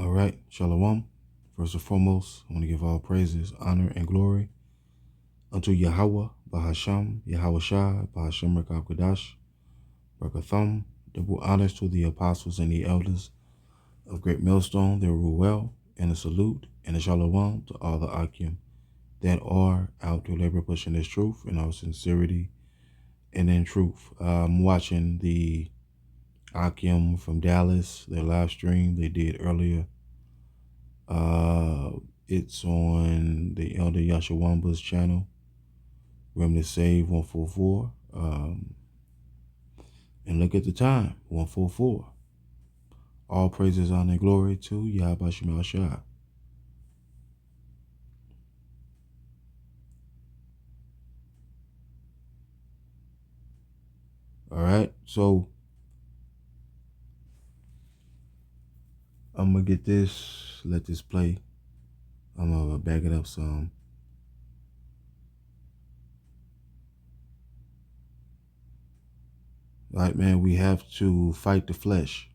All right, Shalom. First and foremost, I want to give all praises, honor, and glory unto Yahweh, Bahasham, Yahweh Shai, Bahasham Rekab Kadash, Rekatham. Double honors to the apostles and the elders of Great Millstone, their rule well, and a salute and a Shalom to all the Akim that are out to labor pushing this truth in all sincerity and in truth. I'm watching the Akim from Dallas, their live stream they did earlier. It's on the Elder Yashawamba's channel, Remnant Save 144. And look at the time, 144. All praises, honor, and glory to Yahweh Shemel Shai. All right, so I'm going to get this, let this play. I'm going to back it up some. All right, man, we have to fight the flesh.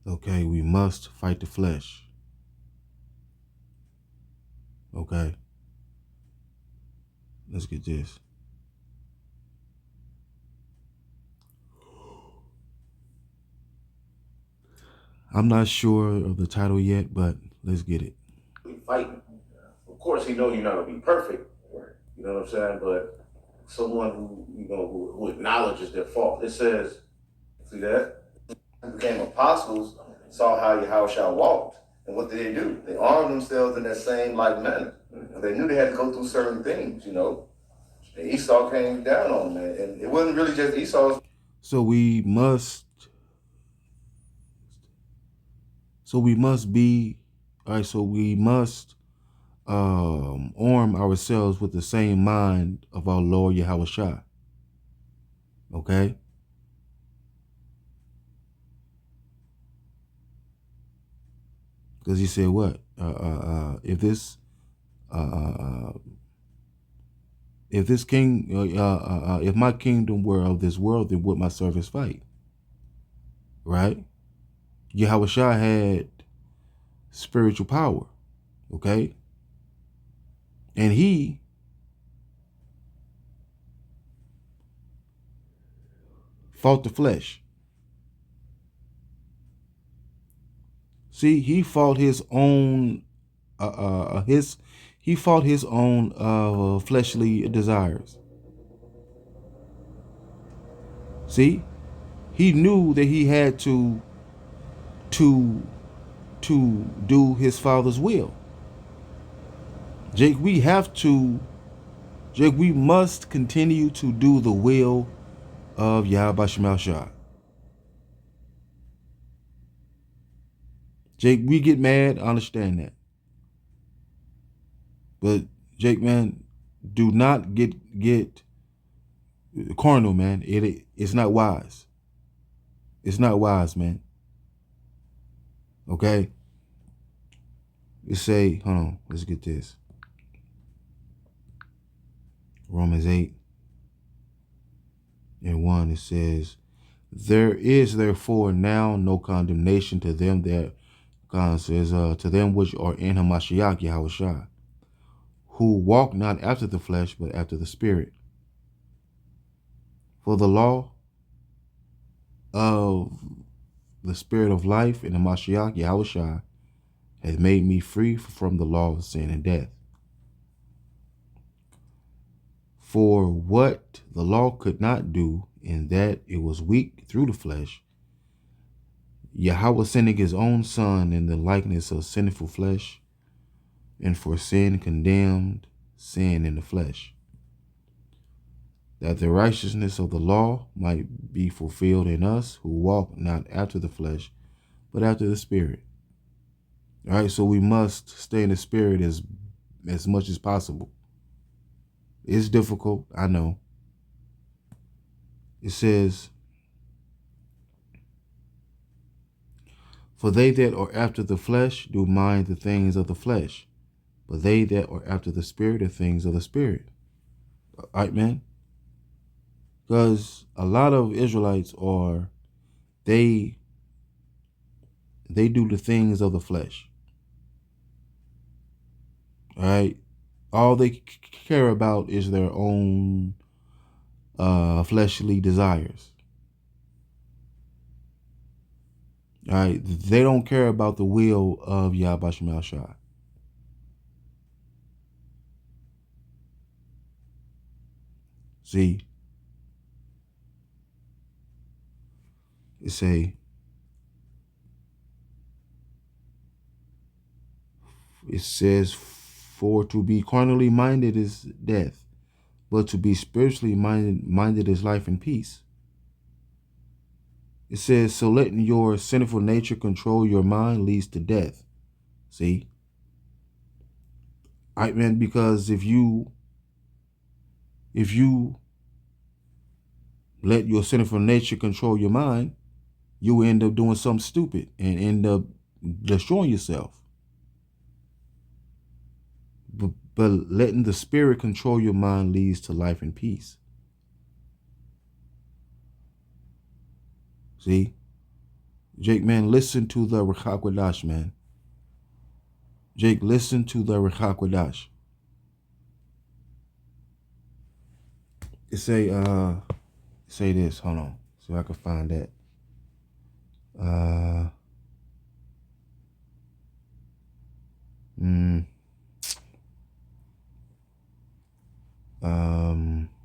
Okay, we must fight the flesh. Okay, let's get this. I'm not sure of the title yet, but let's get it. Fighting. Of course, he knows you're not gonna be perfect. You know what I'm saying? But someone who acknowledges their fault. It says, see that? Who became apostles, saw how Yahushua walked. And what did they do? They armed themselves in that same like manner. They knew they had to go through certain things, you know. And Esau came down on them. And it wasn't really just Esau's. So we must be, all right, so we must arm ourselves with the same mind of our Lord Yahweh Shai. Okay? Because he said what? If this if my kingdom were of this world, then would my servants fight? Right? Yahweh Shai had spiritual power. Okay? And he fought the flesh. See, he fought his own fleshly desires. See, he knew that he had to do his father's will. Jake, we must continue to do the will of Yahweh Shemel Shai. Jake, we get mad, I understand that. But Jake, man, do not get carnal, man. It's not wise. It's not wise, man. Okay? Let's say, hold on, let's get this. Romans 8:1, it says, there is therefore now no condemnation to them that, God says, to them which are in Hamashiach Yahweh Shai, who walk not after the flesh, but after the Spirit. For the law of the Spirit of life in Hamashiach Yahweh Shai has made me free from the law of sin and death. For what the law could not do, in that it was weak through the flesh, Yahweh sending his own Son in the likeness of sinful flesh, and for sin condemned sin in the flesh, that the righteousness of the law might be fulfilled in us who walk not after the flesh, but after the Spirit. All right, so we must stay in the Spirit as much as possible. It's difficult, I know. It says, for they that are after the flesh do mind the things of the flesh, but they that are after the Spirit, the things of the Spirit. All right, man? Because a lot of Israelites they they do the things of the flesh. All right. All they care about is their own fleshly desires. All right. They don't care about the will of Yahweh Shema Shai. See, it says, for to be carnally minded is death, but to be spiritually minded is life and peace. It says, so letting your sinful nature control your mind leads to death. See? All right, man, because if you let your sinful nature control your mind, you will end up doing something stupid and end up destroying yourself. But letting the spirit control your mind leads to life and peace. See? Jake, man, listen to the Ruach HaKodesh, man. Jake, listen to the Ruach HaKodesh. It say this. Hold on. See if I can find that.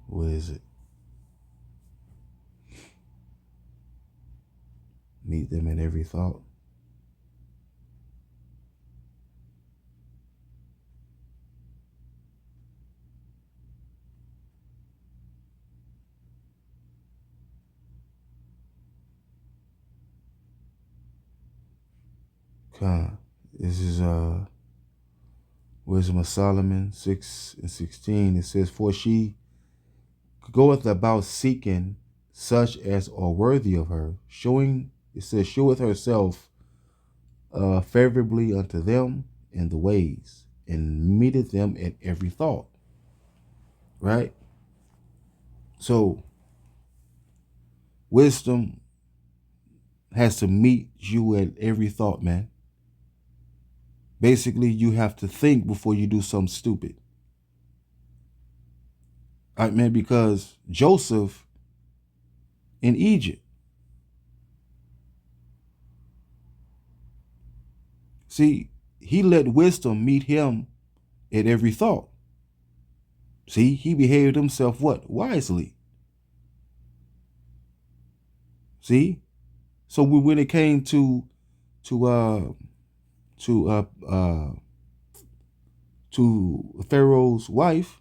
What is it? Meet them in every thought. This is Wisdom of Solomon 6:16. It says, for she goeth about seeking such as are worthy of her, showeth herself favorably unto them in the ways, and meeteth them at every thought. Right? So wisdom has to meet you at every thought, man. Basically, you have to think before you do something stupid. All right, man, because Joseph in Egypt, see, he let wisdom meet him at every thought. See, he behaved himself what? Wisely. See? So when it came to Pharaoh's wife,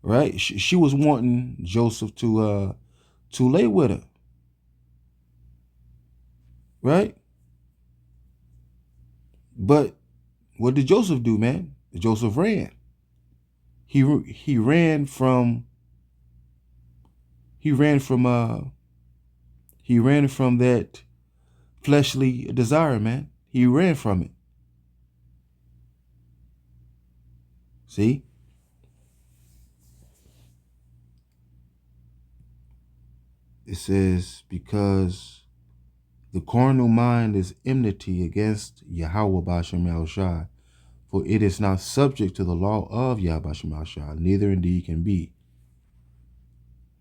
right? She was wanting Joseph to lay with her. Right? But what did Joseph do, man? Joseph ran. He ran from that fleshly desire, man. He ran from it. See? It says, because the carnal mind is enmity against Yahweh B'Shem Yahushai, for it is not subject to the law of Yahweh B'Shem Yahushai, neither indeed can be.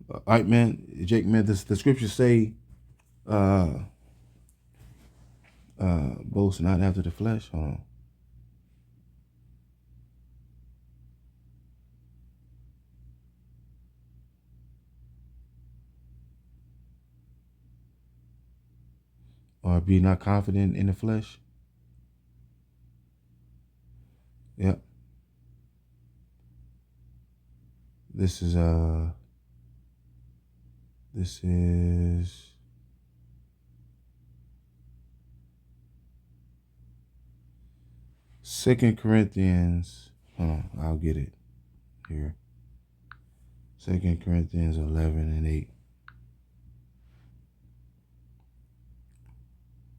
All right, man, Jake, man, the scriptures say, boast not after the flesh. Hold on. Or be not confident in the flesh. Yep. This is 2 Corinthians. Hold on, I'll get it here. 2 Corinthians 11:8.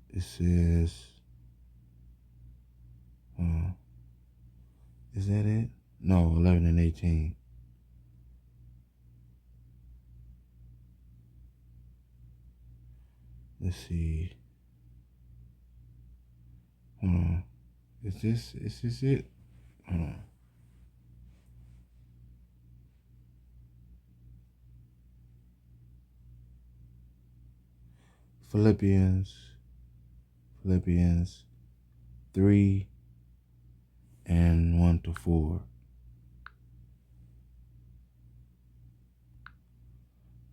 It says, is that it? No, 11:18. Let's see. Is this it? Hold on. Philippians 3 and 1 to 4.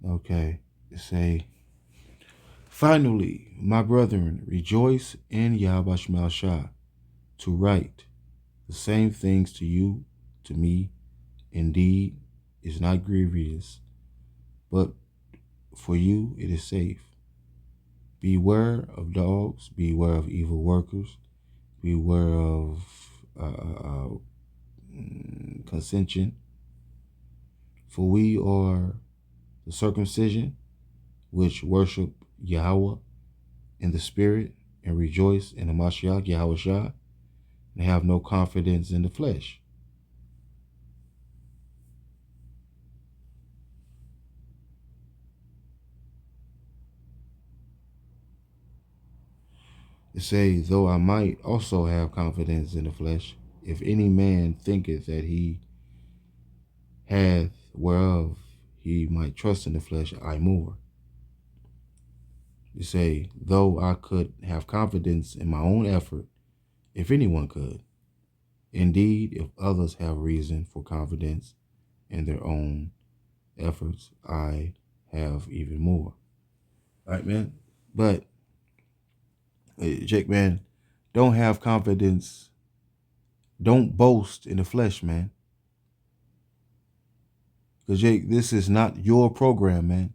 Okay, it say, finally, my brethren, rejoice in Yahweh Shah to write the same things to you, to me, indeed, is not grievous, but for you it is safe. Beware of dogs, beware of evil workers, beware of consension. For we are the circumcision which worship Yahweh in the spirit and rejoice in the Mashiach Yahweh Shah and have no confidence in the flesh. It say, though I might also have confidence in the flesh, if any man thinketh that he hath whereof he might trust in the flesh, I more. You say, though I could have confidence in my own effort, if anyone could. Indeed, if others have reason for confidence in their own efforts, I have even more. All right, man. But, Jake, man, don't have confidence. Don't boast in the flesh, man. Because, Jake, this is not your program, man.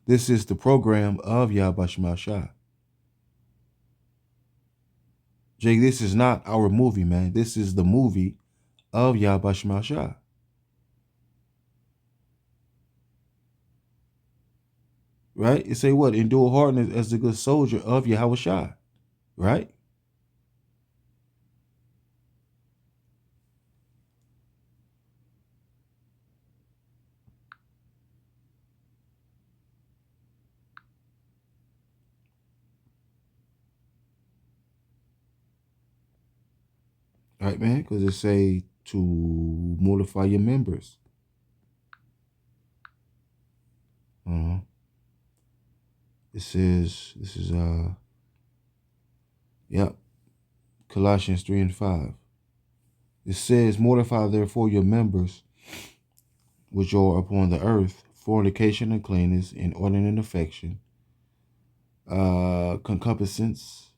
This is the program of Yahweh Shah. Jake, this is not our movie, man. This is the movie of Yahweh Shah. Right? It say what? Endure hardness as the good soldier of Yahweh Shah. Right? Right, man? Because it say to mortify your members. It says, this is, Colossians 3 and 5. It says, mortify therefore your members which are upon the earth, fornication, uncleanness, inordinate affection, concupiscence,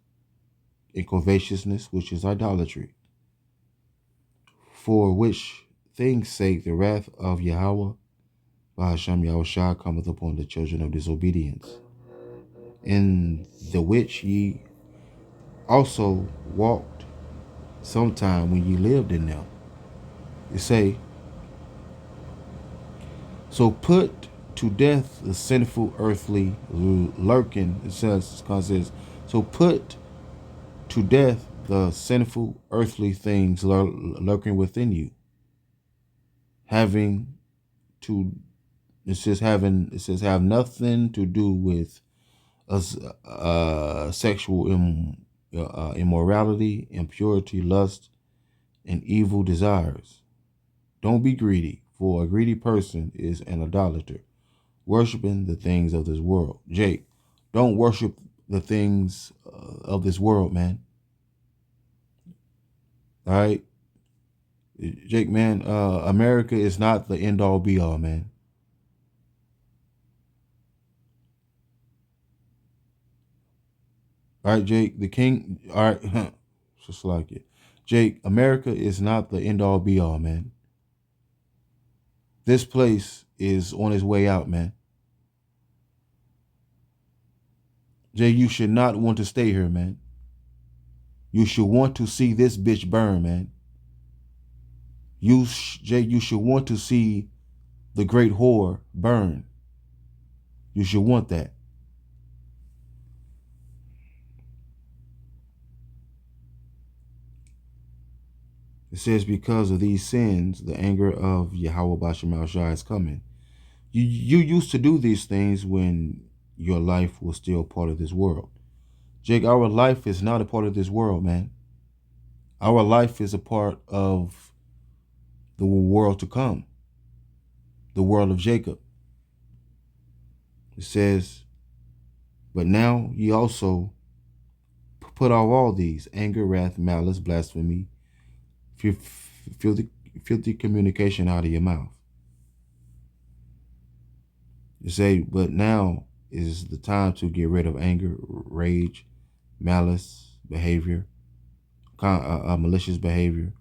and covetousness, which is idolatry. For which things sake the wrath of Yahweh, Bahasham Yahushua, cometh upon the children of disobedience, in the which ye also walked sometime when ye lived in them. It say, so put to death the sinful earthly lurking. It says, so put to death the sinful earthly things lurking within you, having to, it says have nothing to do with sexual immorality, impurity, lust, and evil desires. Don't be greedy, for a greedy person is an idolater, worshiping the things of this world. Jake, don't worship the things of this world, man. All right? Jake, man, America is not the end-all be-all, man. All right, Jake, the king, all right, just like it. Jake, America is not the end-all be-all, man. This place is on its way out, man. Jay, you should not want to stay here, man. You should want to see this bitch burn, man. Jay, you should want to see the great whore burn. You should want that. It says, because of these sins, the anger of Yahweh Bashem Shah is coming. You used to do these things when your life was still part of this world. Jake, our life is not a part of this world, man. Our life is a part of the world to come, the world of Jacob. It says, but now ye also put off all these: anger, wrath, malice, blasphemy, filthy communication out of your mouth. You say, but now is the time to get rid of anger, rage, malice, behavior, malicious behavior,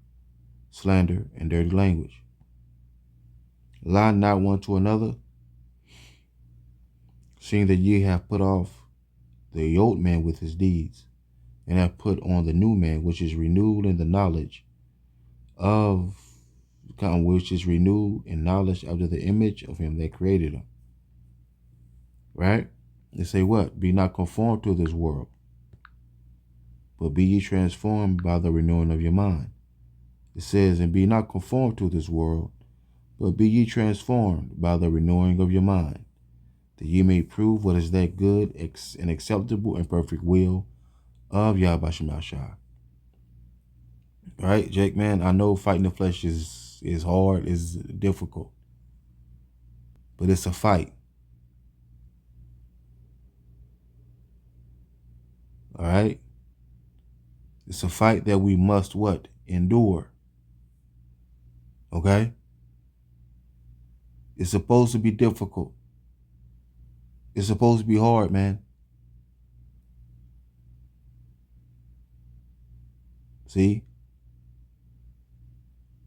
slander, and dirty language. Lie not one to another, seeing that ye have put off the old man with his deeds, and have put on the new man, which is renewed in the knowledge of, which is renewed in knowledge after the image of him that created him. Right? They say what? Be not conformed to this world, but be ye transformed by the renewing of your mind. It says, and be not conformed to this world, but be ye transformed by the renewing of your mind, that ye may prove what is that good and acceptable and perfect will of Yahweh Shemashah. All right, Jake, man, I know fighting the flesh is hard, is difficult, but it's a fight. All right? It's a fight that we must what? Endure. Okay? It's supposed to be difficult. It's supposed to be hard, man. See?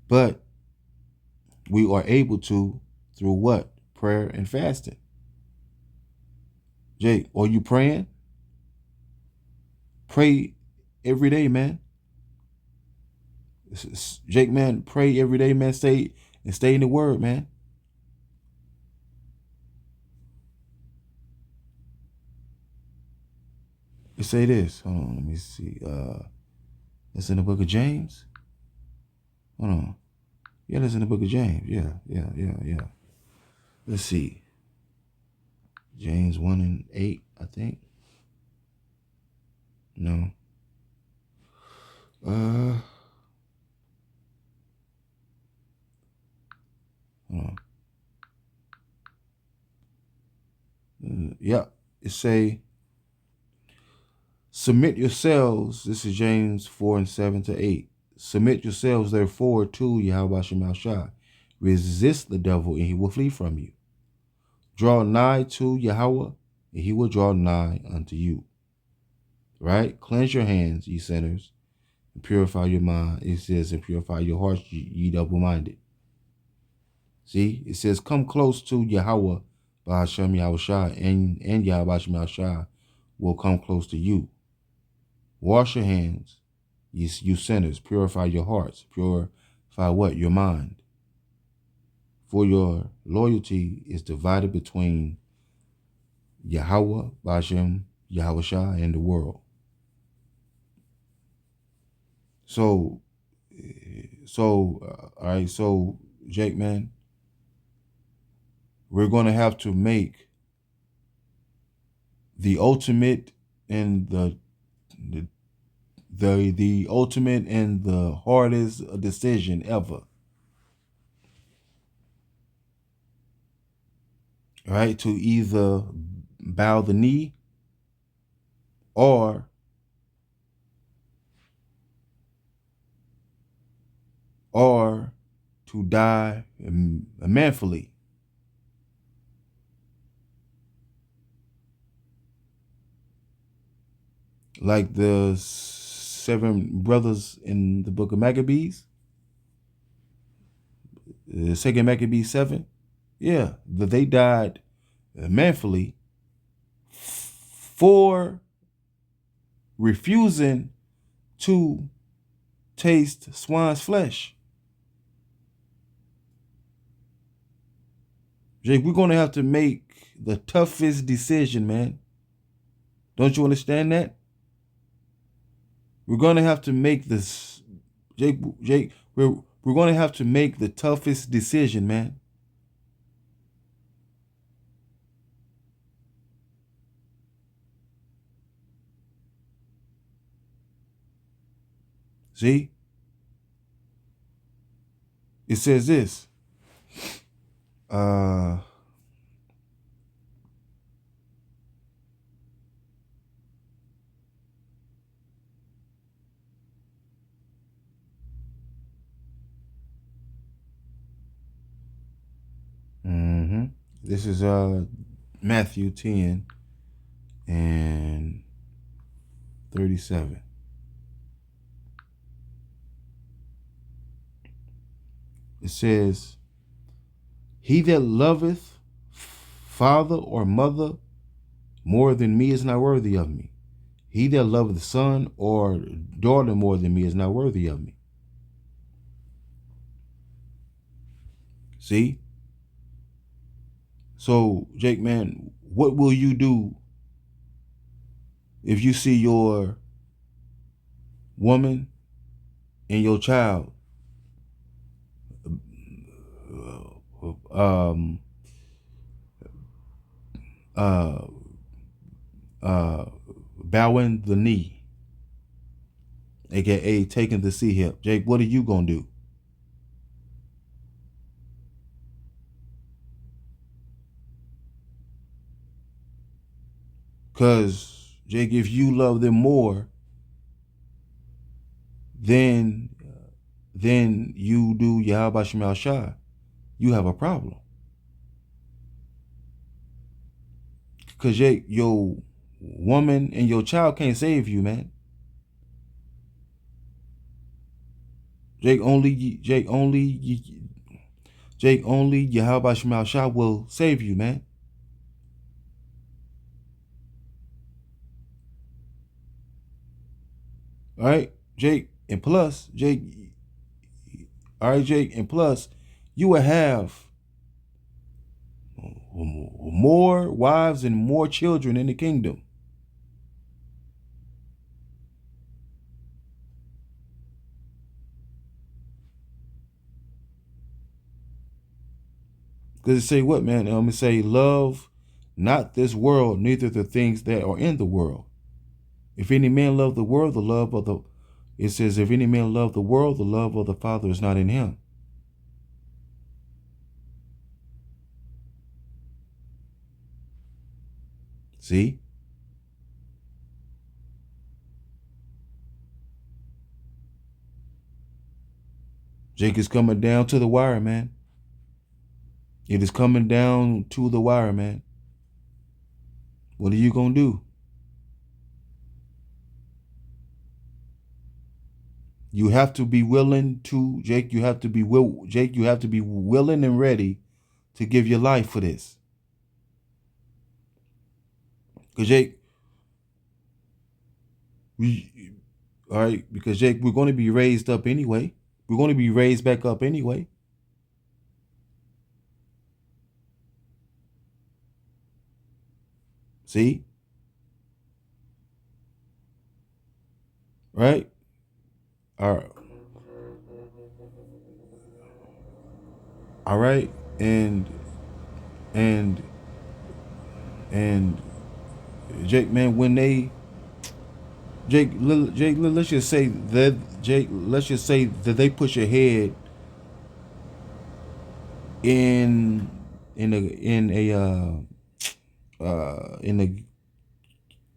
But we are able to through what? Prayer and fasting. Jake, are you praying? Pray every day, man. Jake, man, pray every day, man. Stay in the word, man. Let's say this. Hold on, let me see. It's in the book of James. Hold on. Yeah, that's in the book of James. Yeah. Let's see. James 1:8, I think. No. Hold on. Yeah. It say, submit yourselves. This is James 4:7-8. Submit yourselves, therefore, to Yahweh Shemashah. Resist the devil, and he will flee from you. Draw nigh to Yahweh, and he will draw nigh unto you. Right? Cleanse your hands, ye sinners, and purify your mind. It says, and purify your hearts, ye double-minded. See? It says, come close to Yahweh, Bahashem Yahushua, and Yahweh Shemashah will come close to you. Wash your hands, you sinners. Purify your hearts. Purify what? Your mind. For your loyalty is divided between Yahweh, Bahashem, Yahushua, and the world. So, all right, so, Jake, man, we're going to have to make the ultimate and the ultimate and the hardest decision ever. All right, to either bow the knee or to die manfully. Like the 7 brothers in the book of Maccabees, 2 Maccabees 7. Yeah, they died manfully for refusing to taste swine's flesh. Jake, we're going to have to make the toughest decision, man. Don't you understand that? We're going to have to make this, Jake, we're going to have to make the toughest decision, man. See? It says this. This is Matthew 10 and 37. It says, he that loveth father or mother more than me is not worthy of me. He that loveth son or daughter more than me is not worthy of me. See? So, Jake, man, what will you do if you see your woman and your child bowing the knee, aka taking the C hip? Jake, what are you gonna do? Because, Jake, if you love them more than you do Yahweh Shemal Shah, you have a problem. Because, Jake, your woman and your child can't save you, man. Jake, only Yahweh Shemal Shah will save you, man. All right, Jake, and plus, Jake, all right, Jake, and plus, you will have more wives and more children in the kingdom. Because it say what, man? It say, love not this world, neither the things that are in the world. If any man love the world, the love of the, it says, if any man love the world, the love of the Father is not in him. See? Jake is coming down to the wire, man. It is coming down to the wire, man. What are you going to do? You have to be willing to, Jake, you have to be willing and ready to give your life for this. Because, Jake, because, Jake, we're going to be raised up anyway. We're going to be raised back up anyway. See? Right? All right. All right. And Jake, man, when they, Jake, let's just say that, Jake, let's just say that they put your head in a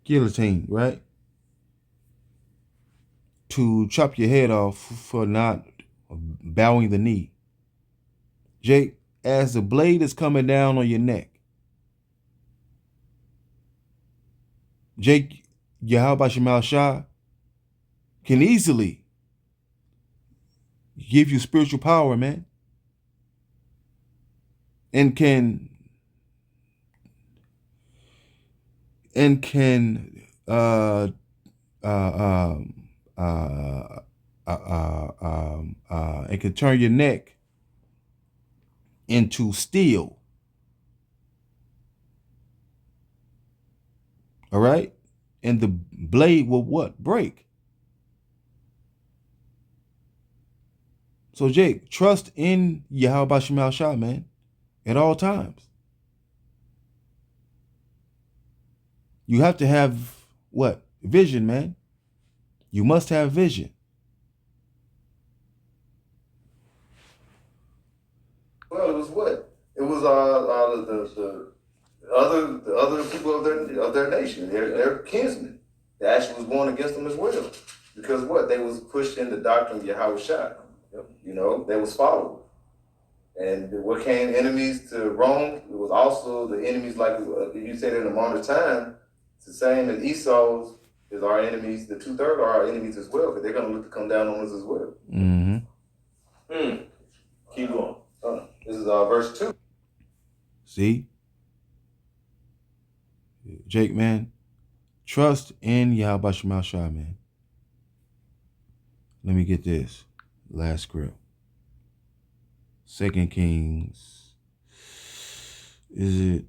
guillotine, right? To chop your head off for not bowing the knee. Jake, as the blade is coming down on your neck, Jake, Yahweh Shemal Shah can easily give you spiritual power, man. And can and can and can turn your neck into steel. All right? And the blade will what? Break. So, Jake, trust in Yahweh Shemal Shah, man, at all times. You have to have what? Vision, man. You must have vision. are the other people of their nation. They're kinsmen. They actually was going against them as well. Because what? They was pushed in the doctrine of Yahweh Shai. You know, they was followed. And what came enemies to Rome, it was also the enemies, like you said in the modern time, it's the same as Esau's is our enemies. The 2/3 are our enemies as well, because they're going to look to come down on us as well. Keep going. This is verse 2. See? Jake, man, trust in Yahweh Shema Shai, man. Let me get this last script. 2 Kings. Is it?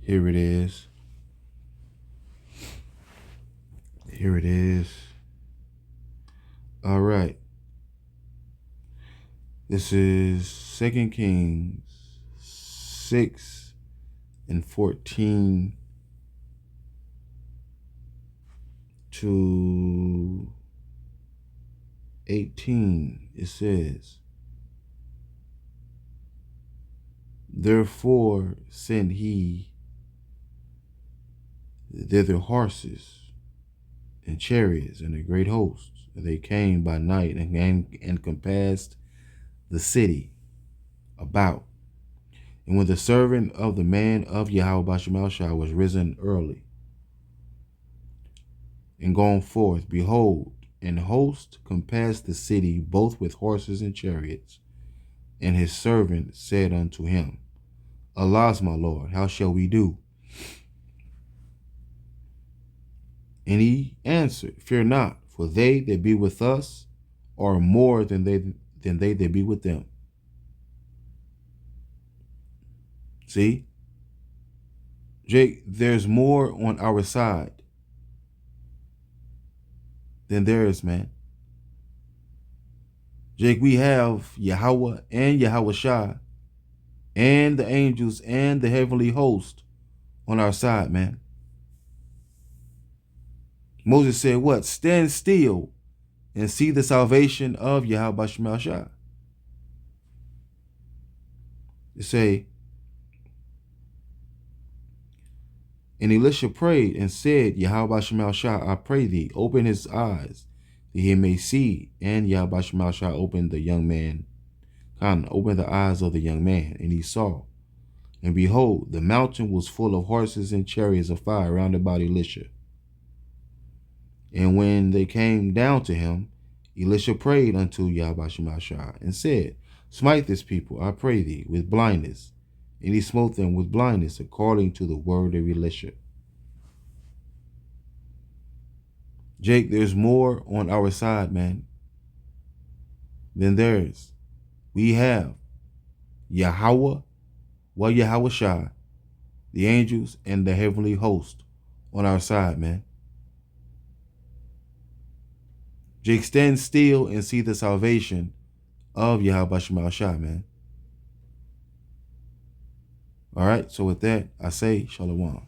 Here it is. Here it is. All right. This is 2 Kings 6:14 to 18. It says, therefore sent he thither horses and chariots and a great host. And they came by night and compassed the city about. And when the servant of the man of Yahweh Shema Shai was risen early and gone forth, behold, an host compassed the city both with horses and chariots. And his servant said unto him, alas, my Lord, how shall we do? And he answered, fear not, for they that be with us are more than they that be with them. See? Jake, there's more on our side than theirs, man. Jake, we have Yahweh and Yahweh Shai and the angels and the heavenly host on our side, man. Moses said what? Stand still and see the salvation of Yahweh Shema Shai. It say, and Elisha prayed and said, Yahweh Shema Shai, I pray thee, open his eyes, that he may see. And Yahweh Shema Shai opened the eyes of the young man, and he saw. And behold, the mountain was full of horses and chariots of fire round about Elisha. And when they came down to him, Elisha prayed unto Yahweh Shema Shai, and said, smite this people, I pray thee, with blindness. And he smote them with blindness, according to the word of Elisha. Jake, there's more on our side, man, than theirs. We have Yahweh, Yahweh Shai, the angels, and the heavenly host on our side, man. Jake, stand still and see the salvation of Yahweh Shema Shai, man. All right, so with that, I say shalom.